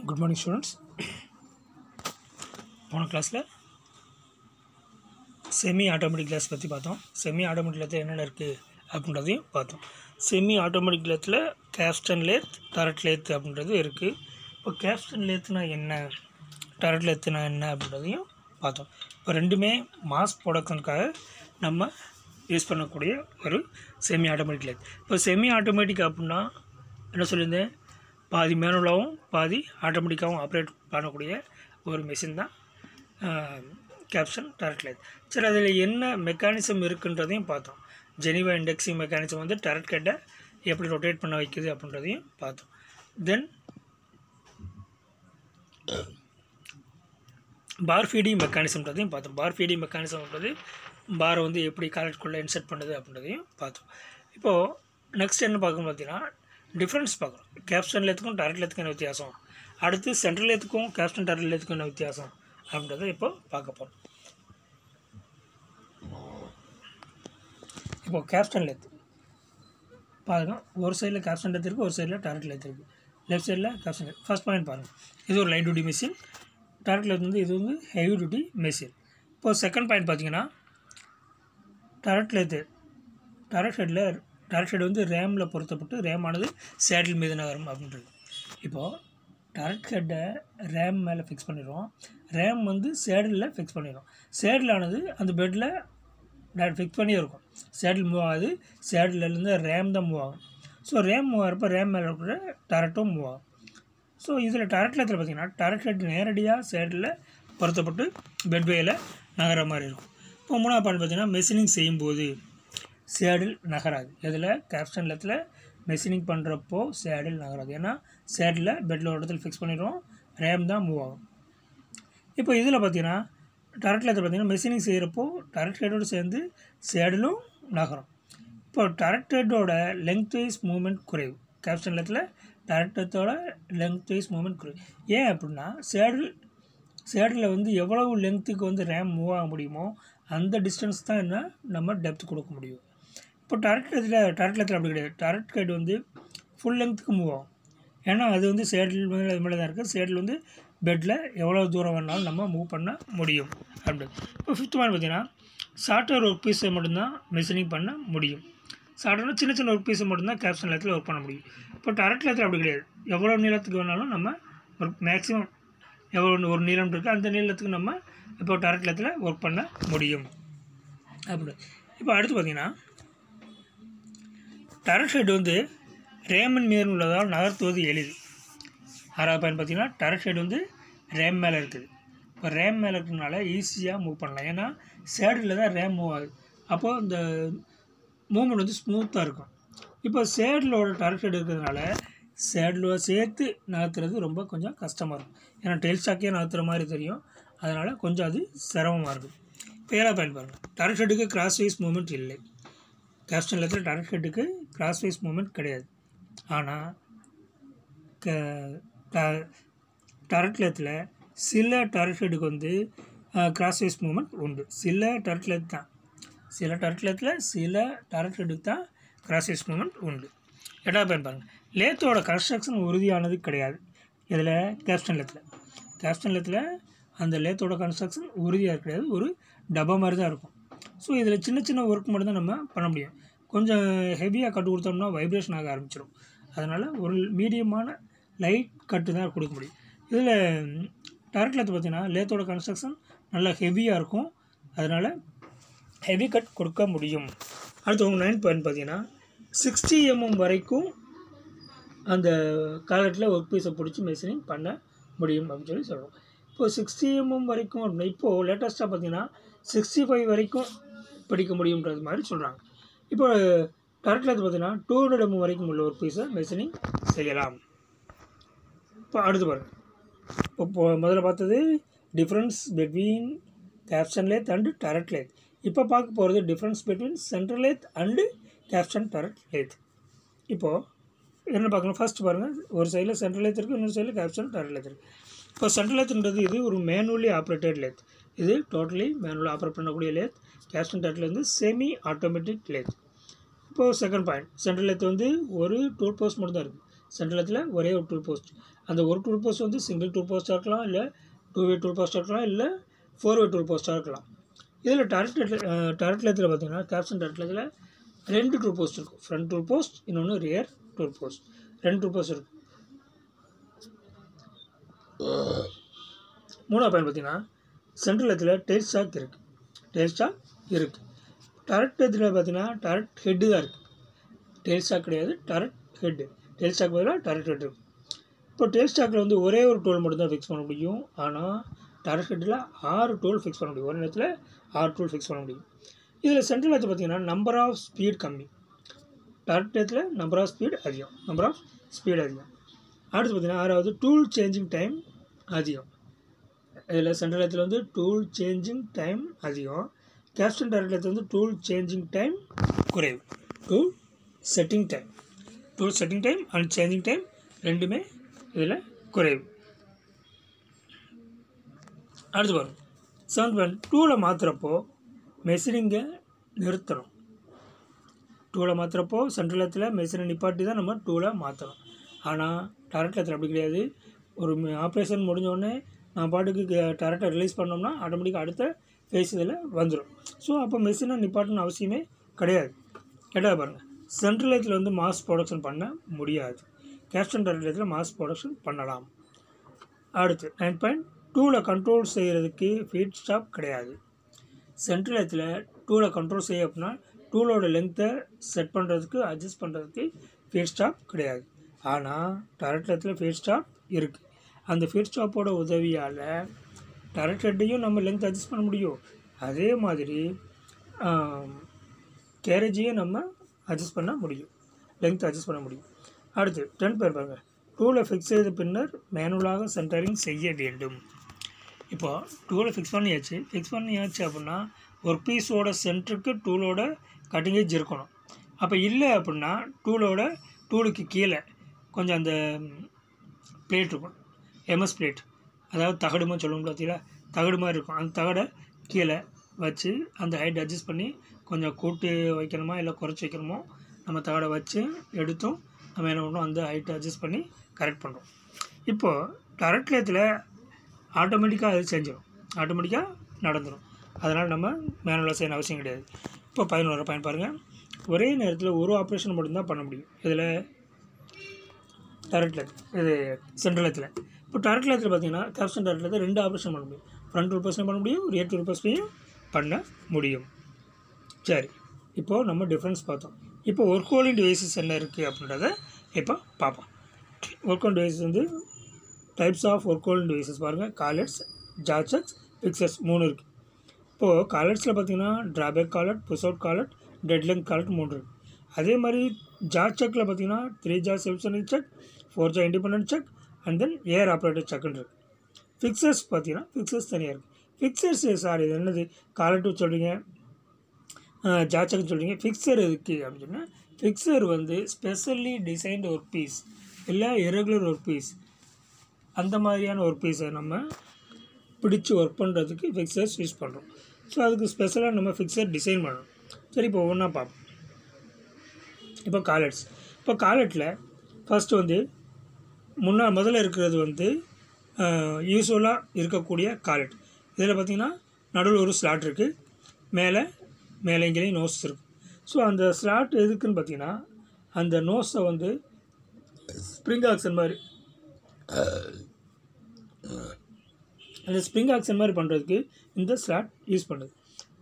Good morning students. போன கிளாஸில் semi automatic class பற்றி பார்த்தோம். செமி ஆட்டோமேட்டிக் கிளாத்தில் என்னென்ன இருக்குது அப்படின்றதையும் பார்த்தோம். செமி ஆட்டோமேட்டிக் கிளாத்தில் கேஸ்டன் லேத், டரட் லேத் அப்படின்றது இருக்குது. இப்போ கேஸ்டன் லேத்னா என்ன, டரட் லேத்னா என்ன அப்படின்றதையும் பார்த்தோம். இப்போ ரெண்டுமே மாஸ் ப்ரொடக்ஷனுக்காக நம்ம யூஸ் பண்ணக்கூடிய ஒரு செமி ஆட்டோமேட்டிக் லேத். இப்போ செமி ஆட்டோமேட்டிக் அப்படின்னா என்ன சொல்லியிருந்தேன், பாதி மேனுவலாகவும் பாதி ஆட்டோமேட்டிக்காகவும் ஆப்ரேட் பண்ணக்கூடிய ஒரு மிஷின் தான் கேப்சன் டரட் லேத். சரி, அதில் என்ன மெக்கானிசம் இருக்குன்றதையும் பார்த்தோம். ஜெனிவா இண்டெக்ஸிங் மெக்கானிசம் வந்து டரட் ஹெட்டை எப்படி ரொட்டேட் பண்ண வைக்குது அப்படின்றதையும் பார்த்தோம். தென் பார் ஃபீடிங் மெக்கானிசம்ன்றதையும் பார்த்தோம். பார் ஃபீடிங் மெக்கானிசம்ன்றது பாரை வந்து எப்படி காலட்டுக்குள்ளே இன்செர்ட் பண்ணுது அப்படின்றதையும் பார்த்தோம். இப்போது நெக்ஸ்ட் என்ன பார்க்கணும்னு பார்த்தீங்கன்னா டிஃப்ரென்ஸ் பார்க்கணும். கேப்சன் லேத்துக்கும் டரட் லேத்துக்கும் என்ன வித்தியாசம், அடுத்து சென்ட்ரல் லேத்துக்கும் கேப்சன் டரட் லேத்துக்கும் என்ன வித்தியாசம் அப்படின்றத இப்போ பார்க்க போகிறோம். இப்போது கேப்சன் லேத் பாருங்கள், ஒரு சைடில் கேப்சன் லேத் இருக்குது, ஒரு சைடில் டரட் லேத் இருக்குது. லெஃப்ட் சைடில் கேப்சன் லேத். ஃபர்ஸ்ட் பாயிண்ட் பாருங்கள், இது ஒரு light duty machine. Turret lathe வந்து இது வந்து ஹெவி டியூட்டி மிஷின். இப்போது செகண்ட் பாயிண்ட் பார்த்தீங்கன்னா டரட் லேத்து, டரட் ஹெட் வந்து ரேமில் பொருத்தப்பட்டு ரேமானது சேடில் மீது நகரும் அப்படின்றது. இப்போது டரட் ஹெட்டை ரேம் மேலே ஃபிக்ஸ் பண்ணிடுவோம், ரேம் வந்து சேடில் ஃபிக்ஸ் பண்ணிடுவோம். சேடிலானது அந்த பெட்டில் ஃபிக்ஸ் பண்ணியே இருக்கும், சேடில் மூவ் ஆகுது. சேடிலேருந்து ரேம் தான் மூவ் ஆகும். ஸோ ரேம் மூவ் ஆகிறப்ப ரேம் மேலே இருக்கிற டரட்டும் மூவ் ஆகும். ஸோ இதில் டரட் லேத்தில் பார்த்திங்கன்னா டரட் ஹெட் நேரடியாக சேடில் பொருத்தப்பட்டு பெட்வேயில் நகர மாதிரி இருக்கும். இப்போ மூணாவது பாயிண்ட் பார்த்திங்கன்னா மெஷினிங் செய்யும்போது சேடில் நகராது. இதில் கேப்சன் லேத்தில் மெஷினிங் பண்ணுறப்போ சேடில் நகராது, ஏன்னா சேடில் பெட்டில் ஒரு இடத்துல ஃபிக்ஸ் பண்ணிடுவோம், ரேம் தான் மூவ் ஆகும். இப்போ இதில் பார்த்தீங்கன்னா டரட் லேத்தில் பார்த்தீங்கன்னா மெஷினிங் செய்கிறப்போ டரட் ஹெட்டோடு சேர்ந்து சேடிலும் நகரும். இப்போ டரட் ஹெட்டோட லெங்த் வைஸ் மூவ்மெண்ட் குறைவு. கேப்சன் லேத்தில் டரட் ஹெட்டோட லெங்த் வைஸ் மூவ்மெண்ட் குறைவு. ஏன் அப்படின்னா சேடில் வந்து எவ்வளவு லெங்த்துக்கு வந்து ரேம் மூவ் ஆக முடியுமோ அந்த டிஸ்டன்ஸ் தான் என்ன நம்ம டெப்த் கொடுக்க முடியும். இப்போ டரட் லேத்தில் அப்படி கிடையாது. டரட் ஹெட் வந்து ஃபுல் லெங்த்துக்கு மூவ் ஆகும், ஏன்னா அது வந்து சேடில் மேலே தான் இருக்குது. சேடில் வந்து பெட்டில் எவ்வளோ தூரம் வேணாலும் நம்ம மூவ் பண்ண முடியும் அப்படி. இப்போ ஃபிஃப்த் பாயிண்ட் பார்த்தீங்கன்னா சாஃப்ட்வேர் ஒர்க் பீஸை மட்டும்தான் மெஷினிங் பண்ண முடியும். சாஃப்ட்வேர்னா சின்ன சின்ன ஒர்க் பீஸை மட்டும்தான் கேப்சன் லேத்தில் ஒர்க் பண்ண முடியும். இப்போ டரட் லேத்தில் அப்படி கிடையாது. எவ்வளோ நீளத்துக்கு வேணாலும் நம்ம ஒரு மேக்ஸிமம் எவ்வளோ ஒரு நீளம் இருக்குது அந்த நீளத்துக்கு நம்ம இப்போ டரட் லேத்தில் ஒர்க் பண்ண முடியும் அப்படி. இப்போ அடுத்து பார்த்திங்கன்னா டரட் ஹெட் வந்து ரேமின் மேல் உள்ளதால் நகர்த்துவது எளிது. ஆறாவது பாயிண்ட் பார்த்திங்கன்னா டரட் ஹெட் வந்து ரேம் மேலே இருக்குது. இப்போ ரேம் மேலே இருக்கிறதுனால ஈஸியாக மூவ் பண்ணலாம், ஏன்னா சேடில் தான் ரேம் மூவ் ஆகுது. அப்போது இந்த மூவ்மெண்ட் வந்து ஸ்மூத்தாக இருக்கும். இப்போ சேடிலோட டரட் ஹெட் இருக்கிறதுனால சேடில் சேர்த்து நகர்த்துறது ரொம்ப கொஞ்சம் கஷ்டமாக இருக்கும், ஏன்னா டெயில் ஸ்டாக்கே நகர்த்துற மாதிரி தெரியும், அதனால் கொஞ்சம் அது சிரமமாக இருக்கும். இப்போ ஏழாவது பாயிண்ட் பாருங்கள், டரட் ஹெட்டுக்கு கிராஸ் வைஸ் மூவ்மெண்ட் இல்லை. கேப்சன் லேத்தில் டரட் ஹெட்டுக்கு கிராஸ் வைஸ் மூவ்மெண்ட் கிடையாது. ஆனால் டரட் லேத்தில் சில டரட் ஹெட்டுக்கு வந்து கிராஸ் வைஸ் மூவ்மெண்ட் உண்டு. சில டரட் லேத் தான், சில டரட் லேத்தில் சில டரட் ஹெட்டுக்கு தான் கிராஸ் வைஸ் மூவ்மெண்ட் உண்டு. எட்டாவது பாயிண்ட் பாருங்கள், லேத்தோட கன்ஸ்ட்ரக்ஷன் உறுதியானது கிடையாது. இதில் கேப்சன் லேத்தில் அந்த லேத்தோட கன்ஸ்ட்ரக்ஷன் உறுதியாக கிடையாது, ஒரு டப்பா மாதிரி தான் இருக்கும். ஸோ இதில் சின்ன சின்ன ஒர்க் மட்டும் தான் நம்ம பண்ண முடியும். கொஞ்சம் ஹெவியாக கட்டு கொடுத்தோம்னா வைப்ரேஷன் ஆக ஆரம்பிச்சிடும். அதனால் ஒரு மீடியமான லைட் கட்டு தான் கொடுக்க முடியும். இதில் டரட் லேத் பார்த்திங்கன்னா லேத்தோட கன்ஸ்ட்ரக்ஷன் நல்லா ஹெவியாக இருக்கும், அதனால் ஹெவி கட் கொடுக்க முடியும். அடுத்து உங்கள் 9th பாயிண்ட் பார்த்திங்கன்னா 60 mm வரைக்கும் அந்த காலத்தில் ஒர்க் பீஸை பிடிச்சி மெஷினிங் பண்ண முடியும் அப்படின்னு சொல்கிறோம். இப்போது 60 mm வரைக்கும் அப்படின்னா இப்போது லேட்டஸ்ட்டாக பார்த்திங்கன்னா 65 வரைக்கும் படிக்க முடியுன்றது மாதிரி சொல்கிறாங்க. இப்போ டரட் லேத் பார்த்திங்கன்னா 200 mm வரைக்கும் உள்ள ஒர்க் பீஸை மெஷினிங் செய்யலாம். இப்போ அடுத்து பாருங்கள், இப்போ முதல்ல பார்த்தது difference between caption lathe and turret lathe. இப்போ பார்க்க போகிறது difference between central lathe and caption turret lathe. இப்போது என்ன பார்க்கணும், ஃபஸ்ட் பாருங்கள், ஒரு சைடில் சென்ட்ரல் லேத் இருக்குது, இன்னொரு சைடில் கேப்சன் டரட் லேத் இருக்குது. இப்போ சென்ட்ரல் லேத்ன்றது இது ஒரு மேனுவலி ஆப்ரேட்டட் லேத், இது டோட்டலி மேனுவலாக ஆப்ரேட் பண்ணக்கூடிய லேத். கேப்சன் டரட் லேத் வந்து செமி ஆட்டோமேட்டிக் லேத். இப்போது செகண்ட் பாயிண்ட், சென்ட்ரல் லேத் வந்து ஒரு டூல் போஸ்ட் மட்டும் தான் இருக்குது. சென்ட்ரலத்தில் ஒரே ஒரு டூல் போஸ்ட். அந்த ஒரு டூல் போஸ்ட் வந்து சிங்கிள் டூல் போஸ்ட்டாக இருக்கலாம், இல்லை 2-வே டூல் போஸ்ட்டாக இருக்கலாம், இல்லை 4-வே டூல் போஸ்ட்டாக இருக்கலாம். இதில் டேரக்ட் லேத்தில் பார்த்தீங்கன்னா கேப்சன் டேரக்ட் லேத்தில் 2 டூல் போஸ்ட் இருக்கும். ஃப்ரண்ட் டூல் போஸ்ட், இன்னொன்று rear tool post. 2 tool post இருக்கும். 3ஆவது பாயிண்ட் பார்த்தீங்கன்னா சென்ட்ரல் லேத்தில் டெயில் ஸ்டாக் இருக்குது. டெயில் ஸ்டாக் இருக்குது. டேரக்ட் லேத்தில் பார்த்தீங்கன்னா டேரக்ட் ஹெட்டு தான் இருக்குது. டெயில் ஸ்டாக் கிடையாது, டேரக்ட் ஹெட்டு. டெயில் ஸ்டாக் பதிலாக டேரக்ட் ஹெட் இருக்குது. இப்போ டெயில் ஸ்டாக்கில் வந்து ஒரே ஒரு டூல் மட்டும் தான் ஃபிக்ஸ் பண்ண முடியும். ஆனால் டேரக்ட் ஹெட்டில் 6 டூல் ஃபிக்ஸ் பண்ண முடியும். ஒரு நேரத்தில் 6 டூல் ஃபிக்ஸ் பண்ண முடியும். இதில் சென்ட்ரல் லேத்தில் பார்த்தீங்கன்னா நம்பர் ஆஃப் ஸ்பீட் கம்மி. டேரக்ட் லேத்தில் நம்பர் ஆஃப் ஸ்பீட் அதிகம். அதிகம். அடுத்து பார்த்தீங்கன்னா 6வது டூல் சேஞ்சிங் டைம் அதிகம். இதில் சென்ட்ரல் லேத்தில் வந்து டூல் சேஞ்சிங் டைம் அதிகம். கேப்சன் டேரக்ட் லேத்தில் வந்து டூல் சேஞ்சிங் டைம் குறைவு. Tool setting time and changing time ரெண்டுமே இதில் குறைவு. அடுத்து பாருங்கள் 7th பாயிண்ட், டூலை மாற்றுறப்போ மெஷினிங்கை நிறுத்தணும். டூலை மாற்றுறப்போ சென்ட்ரல் லேத்தில் மெஷினை நிப்பாட்டி தான் நம்ம டூலை மாற்றணும். ஆனால் டேரக்ட் லேத்தில் அப்படி கிடையாது. ஒரு ஆப்ரேஷன் முடிஞ்சோடனே நான் பாட்டுக்கு டேரக்டாக ரிலீஸ் பண்ணோம்னா ஆட்டோமேட்டிக்காக அடுத்த ஃபேஸ் இதில் வந்துடும். ஸோ அப்போ மெஷினை நிப்பாட்டணும் அவசியமே கிடையாது. கேட்டால் பாருங்கள், சென்ட்ரல் லேத்தில் வந்து மாஸ் ப்ரொடக்ஷன் பண்ண முடியாது. கேப்சன் டேரக்ட் லேத்தில் மாஸ் ப்ரொடக்ஷன் பண்ணலாம். அடுத்து 9th பாயிண்ட், டூலை கண்ட்ரோல் செய்கிறதுக்கு ஃபீட் ஸ்டாப் கிடையாது. சென்ட்ரல் லேத்தில் டூலை கண்ட்ரோல் செய்ய அப்படின்னா டூலோட லென்த்தை செட் பண்ணுறதுக்கு அட்ஜஸ்ட் பண்ணுறதுக்கு ஃபீட் ஸ்டாப் கிடையாது. ஆனால் டேரக்ட் லேத்தில் ஃபீட் ஸ்டாப் இருக்குது. அந்த ஃபீட் ஸ்டாப்போட உதவியால் டேரக்ட் ஹெட்டையும் நம்ம லென்த் அட்ஜஸ்ட் பண்ண முடியும். அதே மாதிரி கேரேஜையும் நம்ம அட்ஜஸ்ட் பண்ண முடியும், லென்த் அட்ஜஸ்ட் பண்ண முடியும். அடுத்து 10th பேர் பாருங்கள், டூலை ஃபிக்ஸ் செய்த பின்னர் மேனுவலாக சென்டரிங் செய்ய வேண்டும். இப்போ டூலை ஃபிக்ஸ் பண்ணியாச்சு அப்படின்னா ஒர்க் பீஸோட சென்டருக்கு டூலோட கட்டிங் ஏஜ் இருக்கணும். அப்போ இல்லை அப்படின்னா டூலுக்கு கீழே கொஞ்சம் அந்த பிளேட் இருக்கும், எம்எஸ் பிளேட், அதாவது தகடுமா சொல்லுவோம் பார்த்தீங்களா, தகடு மாதிரி இருக்கும். அந்த தகடை கீழே வச்சு அந்த ஹைட் அட்ஜஸ்ட் பண்ணி கொஞ்சம் கூட்டி வைக்கணுமா இல்லை குறைச்சி வைக்கணுமோ நம்ம தகடை வச்சு எடுத்தும் நம்ம என்ன பண்ணணும், அந்த ஹைட்டை அட்ஜஸ்ட் பண்ணி கரெக்ட் பண்ணுறோம். இப்போது டேரக்ட் லேத்தில் ஆட்டோமேட்டிக்காக அது செஞ்சிடும், ஆட்டோமேட்டிக்காக நடந்துடும். அதனால் நம்ம மேனுவலாக செய்யணும் அவசியம் கிடையாது. இப்போ 11 பாயிண்ட் பாருங்கள், ஒரே நேரத்தில் ஒரு ஆப்ரேஷன் மட்டும்தான் பண்ண முடியும். இதில் டேரக்ட் லேத், இது சென்ட்ரல் லேத்தில். இப்போ டேரக்ட் லேத்தில் பார்த்தீங்கன்னா கேப்சன் டேரக்ட் லேத்தில் 2 ஆப்ரேஷன் பண்ண முடியும். ஃப்ரண்ட் டூல் போஸ்ட்லையும் பண்ண முடியும், ரியர் டூல் போஸ்ட்லையும் பண்ண முடியும். சரி, இப்போது நம்ம டிஃப்ரென்ஸ் பார்த்தோம். இப்போ ஒர்க் ஹோல்டிங் டிவைசஸ் என்ன இருக்குது அப்படின்றத இப்போ பார்ப்போம். ஒர்க் ஹோல்டிங் டிவைசஸ் வந்து types of work holding devices பாருங்கள், காலர்ஸ், ஜாச்சக்ஸ், ஃபிக்சர்ஸ் 3 இருக்குது. இப்போது காலர்ஸில் பார்த்தீங்கன்னா draw back collar, push out collar, dead length collar 3 இருக்குது. அதே மாதிரி ஜாச்சக்கில் பார்த்தீங்கன்னா 3 jaw self centering chuck, 4 jaw independent chuck and then air operator செக்குன்னு இருக்குது. ஃபிக்சர்ஸ் பார்த்தீங்கன்னா ஃபிக்சர்ஸ் தனியாக இருக்குது. ஃபிக்சர்ஸ் சார் இது என்னது, காலர் டூ சொல்கிறீங்க, ஜாச்சக்னு சொல்கிறீங்க, ஃபிக்சர் எதுக்கு அப்படின்னு சொன்னால் ஃபிக்சர் வந்து ஸ்பெஷலி டிசைன்டு ஒர்க் பீஸ் இல்லை இரெகுலர் ஒர்க் பீஸ், அந்த மாதிரியான ஒர்க் பீஸை நம்ம பிடிச்சி ஒர்க் பண்ணுறதுக்கு ஃபிக்சர்ஸ் யூஸ் பண்ணுறோம். ஸோ அதுக்கு ஸ்பெஷலாக நம்ம ஃபிக்சர் டிசைன் பண்ணணும். சரி, இப்போ ஒவ்வொன்றா பார்ப்போம். இப்போ காலட்டில் ஃபஸ்ட்டு வந்து முதல்ல இருக்கிறது வந்து யூஸ்வலாக இருக்கக்கூடிய காலட். இதில் பார்த்திங்கன்னா நடுவில் ஒரு ஸ்லாட் இருக்குது, மேலே இங்கேயும் நோஸ் இருக்குது. ஸோ அந்த ஸ்லாட் எதுக்குன்னு பார்த்தீங்கன்னா அந்த நோஸை வந்து ஸ்ப்ரிங் ஆக்ஷன் மாதிரி பண்ணுறதுக்கு இந்த ஸ்லாட் யூஸ் பண்ணுது.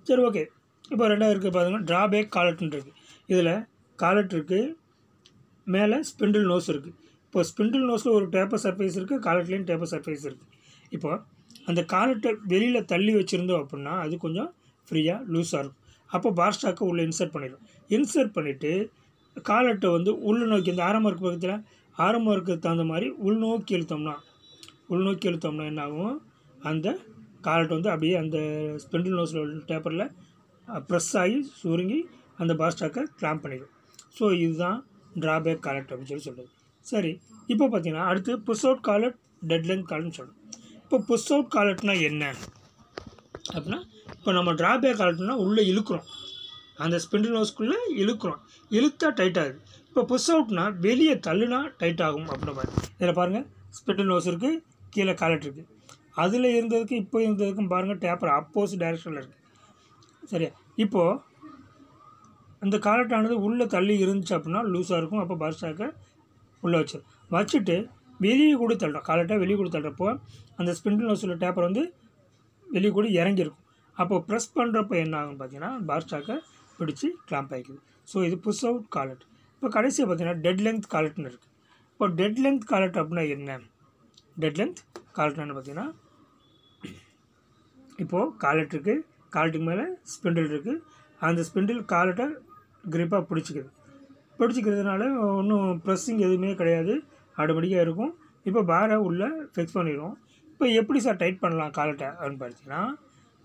சரி, ஓகே. இப்போ 2வது இருக்குது பார்த்தீங்கன்னா ட்ராபேக் காலட்னு இருக்குது. இதில் காலட் இருக்குது, மேலே ஸ்பிண்டில் நோஸ் இருக்குது. இப்போ ஸ்பிண்டில் நோஸில் ஒரு டேப்பர் சர்ஃபேஸ் இருக்குது, காலட்லேயும் டேப்பர் சர்ஃபேஸ் இருக்குது. இப்போ அந்த காலட்டை வெளியில் தள்ளி வச்சுருந்தோம் அப்படின்னா அது கொஞ்சம் ஃப்ரீயாக லூஸாக இருக்கும். அப்போ பார் ஸ்டாக்கை உள்ளே இன்சர்ட் பண்ணிவிட்டு காலட்டை வந்து உள் நோக்கி, இந்த ஆரம்ப இருக்க பக்கத்தில் ஆரம்ப இருக்கிறதுக்கு தகுந்த மாதிரி உள்நோக்கி இழுத்தோம்னா என்ன ஆகும், அந்த காலட்டை வந்து அப்படியே அந்த ஸ்பிண்டில் நோஸில் உள்ள டேப்பரில் ப்ரெஸ் ஆகி சுருங்கி அந்த பார் ஸ்டாக்கை கிளாம்ப் பண்ணிடும். ஸோ இதுதான் ட்ராபேக் காலட் அப்படின்னு சொல்லுது. சரி, இப்போ பார்த்தீங்கன்னா அடுத்து push out collet, dead length காலட்னு சொல்லுவோம். இப்போ புஷ் அவுட் காலட்னா என்ன அப்படின்னா, இப்போ நம்ம ட்ராபேக் காலட்னா உள்ளே இழுக்கிறோம், அந்த ஸ்பிண்டில் நோஸ்க்குள்ளே இழுத்தா டைட் ஆகுது. இப்போ புஷ் அவுட்னா வெளியே தள்ளுனா டைட் ஆகும் அப்படின்ற மாதிரி. இதில் பாருங்கள் ஸ்பிண்டில் நோஸ் இருக்குது, கீழே காலட் இருக்குது. அதில் இருந்ததுக்கு இப்போ இருந்ததுக்கும் பாருங்கள் டேப்பர் ஆப்போசிட் டைரெக்ஷனில் இருக்குது. சரியா? இப்போது அந்த காலட்டானது உள்ளே தள்ளி இருந்துச்சு அப்படின்னா லூஸாக இருக்கும். அப்போ பர் ஸ்டாக்கை உள்ளே வச்சுட்டு வெளியே கூட தள்ளுறோம். காலட்டாக வெளியே கூட தள்ளுறப்போ அந்த ஸ்பிண்டில் நோஸில் டேப்பர் வந்து வெளியே கூட இறங்கியிருக்கும். அப்போ ப்ரெஸ் பண்ணுறப்போ என்ன ஆகும்னு பார்த்தீங்கன்னா பார் ஸ்டாக்கை பிடிச்சி கிளாம்ப் ஆகிக்குது. ஸோ இது புஷ் அவுட் காலட். இப்போ கடைசியாக பார்த்தீங்கன்னா டெட் லென்த் காலட்னு இருக்குது. இப்போ டெட் லென்த் காலட் அப்படின்னா என்ன? டெட் லென்த் காலட்னு பார்த்தீங்கன்னா இப்போது காலட் இருக்குது, காலட்டுக்கு மேலே ஸ்பிண்டில் இருக்குது. அந்த ஸ்பிண்டில் காலட்டை கிரிப்பாக பிடிச்சிக்கிறதுனால ஒன்றும் ப்ரெஸ்ஸிங் எதுவுமே கிடையாது, ஆட்டோமேட்டிக்காக இருக்கும். இப்போ பாரை உள்ளே ஃபிக்ஸ் பண்ணிடுவோம். இப்போ எப்படி சார் டைட் பண்ணலாம் காலட்டை அப்படின்னு பார்த்தீங்கன்னா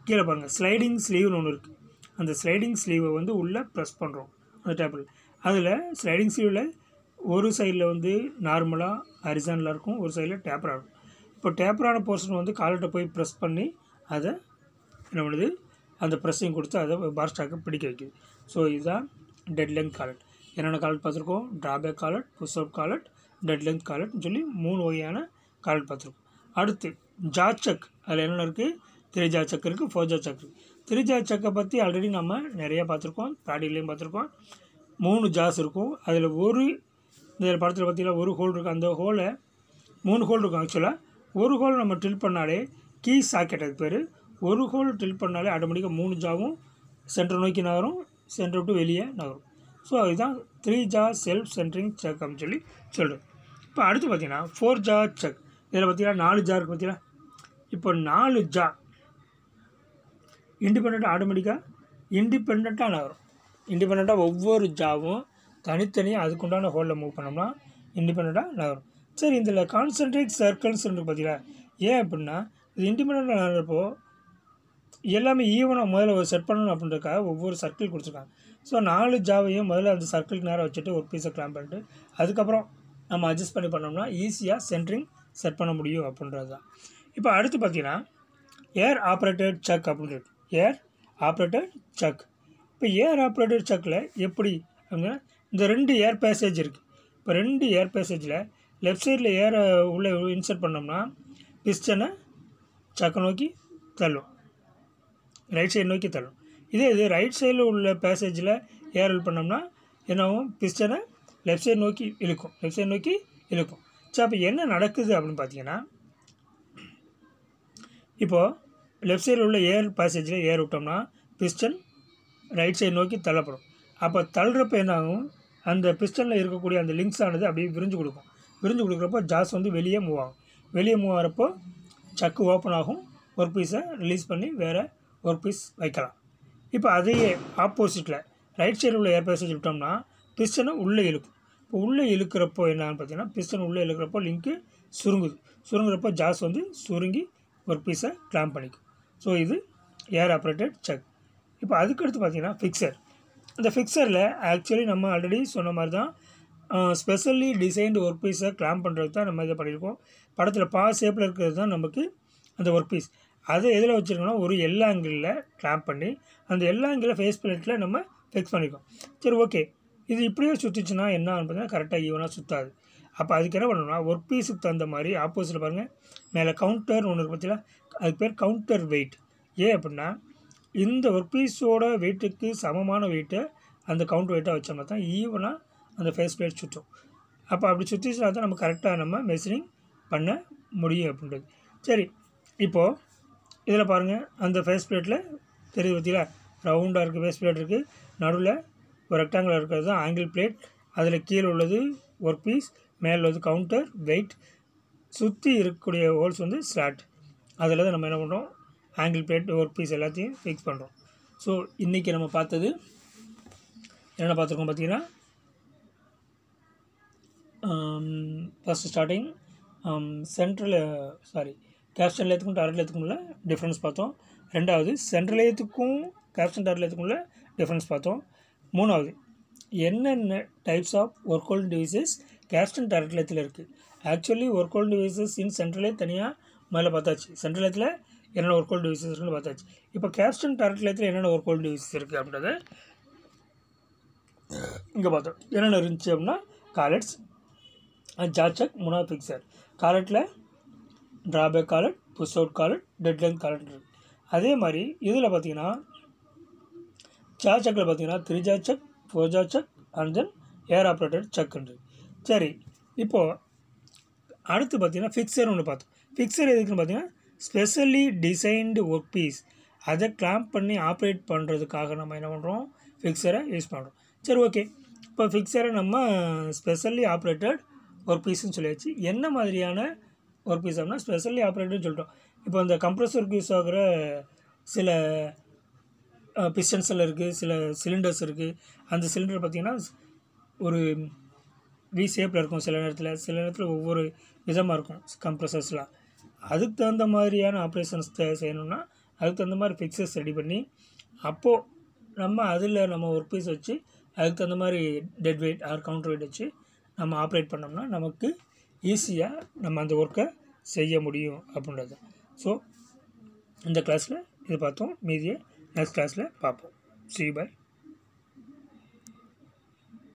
கீழே பாருங்கள் ஸ்லைடிங் ஸ்லீவ்னு ஒன்று இருக்குது. அந்த ஸ்லைடிங் ஸ்லீவை வந்து உள்ளே ப்ரெஸ் பண்ணுறோம் அந்த டேப்பில். அதில் ஸ்லைடிங் ஸ்லீவில் ஒரு சைடில் வந்து நார்மலாக ஹரிசானலாக இருக்கும், ஒரு சைடில் டேப்பராக இருக்கும். இப்போ டேப்பரான போர்ஷன் வந்து காலட்டை போய் ப்ரெஸ் பண்ணி அதை என்ன பண்ணுது, அந்த ப்ரெஸ்ஸிங் கொடுத்து அதை பார் ஸ்டாக்கை பிடிக்க வைக்குது. ஸோ இதுதான் டெட் லென்த் காலட். என்னென்ன காலட் பார்த்துருக்கோம்? Draw back collet, push out collet, dead length காலட்னு சொல்லி 3 வகையான காலட் பார்த்துருக்கோம். அடுத்து ஜா செக். அதில் என்னென்ன இருக்குது? 3 ஜா செக் இருக்குது, 4 ஜா செக் இருக்குது. 3 ஜா செக்கை பற்றி ஆல்ரெடி நம்ம நிறையா பார்த்துருக்கோம், ப்ராடிலையும் பார்த்துருக்கோம். 3 ஜாஸ் இருக்கும். அதில் இந்த படத்தில் பார்த்தீங்கன்னா ஒரு ஹோல் இருக்குது. அந்த ஹோலை 3 ஹோல் இருக்கும். ஆக்சுவலாக ஒரு ஹோல் நம்ம ட்ரில் பண்ணாலே கீ சாக்கெட் அது பேர். ஒரு ஹோல் ட்ரில் பண்ணாலே ஆட்டோமேட்டிக்காக 3 ஜாவும் சென்டர் நோக்கி நகரும், சென்டர் விட்டு வெளியே நகரும். ஸோ அதுதான் 3 ஜா செல்ஃப் சென்ட்ரிங் செக் அப்படின்னு சொல்கிறோம். இப்போ அடுத்து பார்த்தீங்கன்னா 4 ஜா செக். இதில் பார்த்தீங்கன்னா 4 ஜா இருக்குது பார்த்தீங்கன்னா. இப்போ 4 ஜா இண்டிபெண்ட்டாக நகரும். இண்டிபெண்ட்டாக ஒவ்வொரு ஜாவும் தனித்தனியாக அதுக்குண்டான ஹோலில் மூவ் பண்ணோம்னா இண்டிபெண்ட்டாக நகரும். சரி, இதில் கான்சென்ட்ரிக் சர்க்கிள்ஸ் பார்த்தீங்களா? ஏன் அப்படின்னா இது இண்டிபெண்ட்டாக நகர்றப்போ எல்லாமே ஈவனாக முதல்ல செட் பண்ணணும் அப்படின்றதுக்காக ஒவ்வொரு சர்க்கிள் கொடுத்துருக்காங்க. ஸோ 4 ஜாவையும் முதல்ல அந்த சர்க்கிளுக்கு நேரம் வச்சுட்டு ஒரு பீஸை கிளாம்ப் பண்ணிட்டு அதுக்கப்புறம் நம்ம அட்ஜஸ்ட் பண்ணோம்னா ஈஸியாக சென்ட்ரிங் செட் பண்ண முடியும் அப்படின்றது தான். இப்போ அடுத்து பார்த்தீங்கன்னா ஏர் ஆப்ரேட்டட் செக் அப்படின்னு இருக்குது. ஏர் ஆப்ரேட்டட் செக். இப்போ ஏர் ஆப்ரேட்டட் செக்கில் எப்படி அப்படின்னா இந்த 2 ஏர் பேசேஜ் இருக்குது. இப்போ 2 ஏர் பேசேஜில் லெஃப்ட் சைடில் ஏரை உள்ளே இன்சர்ட் பண்ணோம்னா பிஸ்டனை செக்கை நோக்கி தள்ளும், ரைட் சைடு நோக்கி தள்ளும். இது ரைட் சைடில் உள்ள பேசேஜில் ஏர் பண்ணோம்னா என்னாகும்? பிஸ்டனை லெஃப்ட் சைடு நோக்கி இழுக்கும். ஸோ அப்போ என்ன நடக்குது அப்படின்னு பார்த்தீங்கன்னா இப்போது லெஃப்ட் சைடில் உள்ள ஏர் பேசேஜில் ஏர் விட்டோம்னா பிஸ்டன் ரைட் சைடு நோக்கி தள்ளப்படும். அப்போ தள்ளுறப்ப என்னாகும்? அந்த பிஸ்டனில் இருக்கக்கூடிய அந்த லிங்க்ஸ் ஆனது அப்படியே விரிஞ்சு கொடுக்குறப்போ ஜாஸ் வந்து வெளியே மூவ் ஆகிறப்போ சக்கு ஓப்பன் ஆகும். ஒரு பீஸை ரிலீஸ் பண்ணி வேறு ஒரு பீஸ் வைக்கலாம். இப்போ அதையே ஆப்போசிட்டில் ரைட் சைடில் உள்ள ஏர் பேசேஜ் விட்டோம்னா பிஸ்டனை உள்ளே இழுக்கும். இப்போ உள்ளே இழுக்கிறப்போ என்னன்னு பார்த்தீங்கன்னா பிஸ்டன் உள்ளே இழுக்கிறப்போ லிங்க்கு சுருங்குறப்போ ஜாஸ் வந்து சுருங்கி ஒரு பீஸை கிளாம்ப் பண்ணிக்கும். ஸோ இது ஏர் ஆப்ரேட்டட் செக். இப்போ அதுக்கடுத்து பார்த்தீங்கன்னா ஃபிக்சர். இந்த ஃபிக்சரில் ஆக்சுவலி நம்ம ஆல்ரெடி சொன்ன மாதிரி தான் ஸ்பெஷலி டிசைன்டு ஒர்க் பீஸை கிளாம்ப் பண்ணுறதுக்கு தான் நம்ம இதை பண்ணியிருக்கோம். படத்தில் ஷேப்பில் இருக்கிறது தான் நமக்கு அந்த ஒர்க் பீஸ். அதை எதில் வச்சுருக்கோம்னா ஒரு எல் ஆங்கிளில் கிளாம்ப் பண்ணி அந்த எல் ஆங்கிளில் ஃபேஸ் பிளேட்டில் நம்ம ஃபிக்ஸ் பண்ணிக்கோம். சரி, ஓகே. இது இப்படியே சுற்றிச்சுன்னா என்ன பார்த்தீங்கன்னா கரெக்டாக ஈவனாக சுற்றாது. அப்போ அதுக்கு என்ன பண்ணணும்னா ஒர்க் பீஸுக்கு தகுந்த மாதிரி ஆப்போசிட்டில் பாருங்கள் மேலே கவுண்டர் ஒன்று இருக்குது பார்த்தீங்களா? அதுக்கு பேர் கவுண்டர் வெயிட். ஏன் அப்படின்னா இந்த ஒர்க் பீஸோட வெயிட்டுக்கு சமமான வெயிட்டை அந்த கவுண்டர் வெயிட்டாக வச்சோம்னா தான் ஈவனாக அந்த ஃபேஸ் பிளேட் சுற்றும். அப்போ அப்படி சுற்றிச்சுனா தான் நம்ம கரெக்டாக நம்ம மெஷரிங் பண்ண முடியும் அப்படின்றது. சரி, இப்போது இதில் பாருங்கள் அந்த ஃபேஸ் பிளேட்டில் தெரியுது பார்த்தீங்களா? ரவுண்டாக இருக்குது ஃபேஸ் பிளேட் இருக்குது, நடுவில் ஒரு ரெக்டாங்குலர் இருக்கிறது தான் ஆங்கிள் பிளேட், அதில் கீழே உள்ளது ஒர்க் பீஸ், மேலே உள்ளது கவுண்டர் வெயிட், சுற்றி இருக்கக்கூடிய ஹோல்ஸ் வந்து ஸ்லாட். அதில் தான் நம்ம என்ன பண்ணுறோம்? ஆங்கிள் பிளேட் ஒர்க் பீஸ் எல்லாத்தையும் ஃபிக்ஸ் பண்ணுறோம். ஸோ இன்றைக்கி நம்ம பார்த்தது என்னென்ன பார்த்துருக்கோம் பார்த்தீங்கன்னா ஃபஸ்ட்டு ஸ்டார்டிங் கேப்ஸ்டன் லேத்துக்கும் டார்கெட் லேத்துக்கும் உள்ள டிஃப்ரென்ஸ் பார்த்தோம். ரெண்டாவது சென்ட்ரல் லேத்துக்கும் கேப்ஸ்டன் டார்கெட் லேத்துக்கும் உள்ள டிஃப்ரென்ஸ் பார்த்தோம். மூணாவது என்னென்ன types of work holding devices capstan target லேத்தில் இருக்குது. Actually work holding devices in சென்ட்ரலே தனியாக மேலே பார்த்தாச்சு. சென்ட்ரல் லேத்தில் என்னென்ன ஒர்க் ஹோல்டிங் டிவைசஸ் இருக்குன்னு பார்த்தாச்சு. இப்போ கேப்ஸ்டன் டார்கெட் லேத்தில் என்னென்ன ஒர்க் ஹோல்டிங் டிவைசஸ் இருக்குது அப்படின்றத இங்கே பார்த்தோம் என்னென்ன இருந்துச்சு அப்படின்னா காலட்ஸ், ஜாச்சக், மூணாவது ஃபிக்ஸர். காலட்டில் draw back collet, push out collet, dead length collet இருக்குது. அதே மாதிரி இதில் பார்த்தீங்கன்னா ஜாச்சக்கில் பார்த்தீங்கன்னா 3 ஜாச்சக், 4 ஜாச்சக் அண்ட் தென் ஏர் ஆப்ரேட்டட் சக்குன்றது. சரி, இப்போது அடுத்து பார்த்தீங்கன்னா ஃபிக்ஸர் ஒன்று பார்த்தோம். ஃபிக்ஸர் எதுக்குன்னு பார்த்தீங்கன்னா ஸ்பெஷலி டிசைன்டு ஒர்க் பீஸ், அதை கிளாம்ப் பண்ணி ஆப்ரேட் பண்ணுறதுக்காக நம்ம என்ன பண்ணுறோம், ஃபிக்ஸரை யூஸ் பண்ணுறோம். சரி, ஓகே. இப்போ ஃபிக்ஸரை நம்ம ஸ்பெஷலி ஆப்ரேட்டட் ஒர்க் பீஸ்ன்னு சொல்லியாச்சு. என்ன மாதிரியான ஒர்க் பீஸ் அப்படின்னா ஸ்பெஷலி ஆப்ரேட்டட்னு சொல்லிட்டோம். இப்போ அந்த கம்ப்ரஸருக்கு யூஸ் ஆகிற சில பிஸ்டன்ஸில் இருக்குது, சில சிலிண்டர்ஸ் இருக்குது. அந்த சிலிண்டர் பார்த்திங்கன்னா ஒரு வி ஷேப்பில் இருக்கும், சில நேரத்தில் ஒவ்வொரு விதமாக இருக்கும் கம்ப்ரஸர்ஸ்லாம். அதுக்கு தகுந்த மாதிரியான ஆப்ரேஷன்ஸ் செய்யணும்னா அதுக்கு தகுந்த மாதிரி ஃபிக்ஸர்ஸ் ரெடி பண்ணி அப்போது நம்ம அதில் நம்ம ஒர்க் பீஸ் வச்சு அதுக்கு தகுந்த மாதிரி dead weight or counter weight வச்சு நம்ம ஆப்ரேட் பண்ணோம்னா நமக்கு ஈஸியாக நம்ம அந்த ஒர்க்கை செய்ய முடியும் அப்படின்றது. ஸோ இந்த கிளாஸில் இது பார்த்தோம். மீதியை நெக்ஸ்ட் கிளாஸில் பார்ப்போம். See you, bye.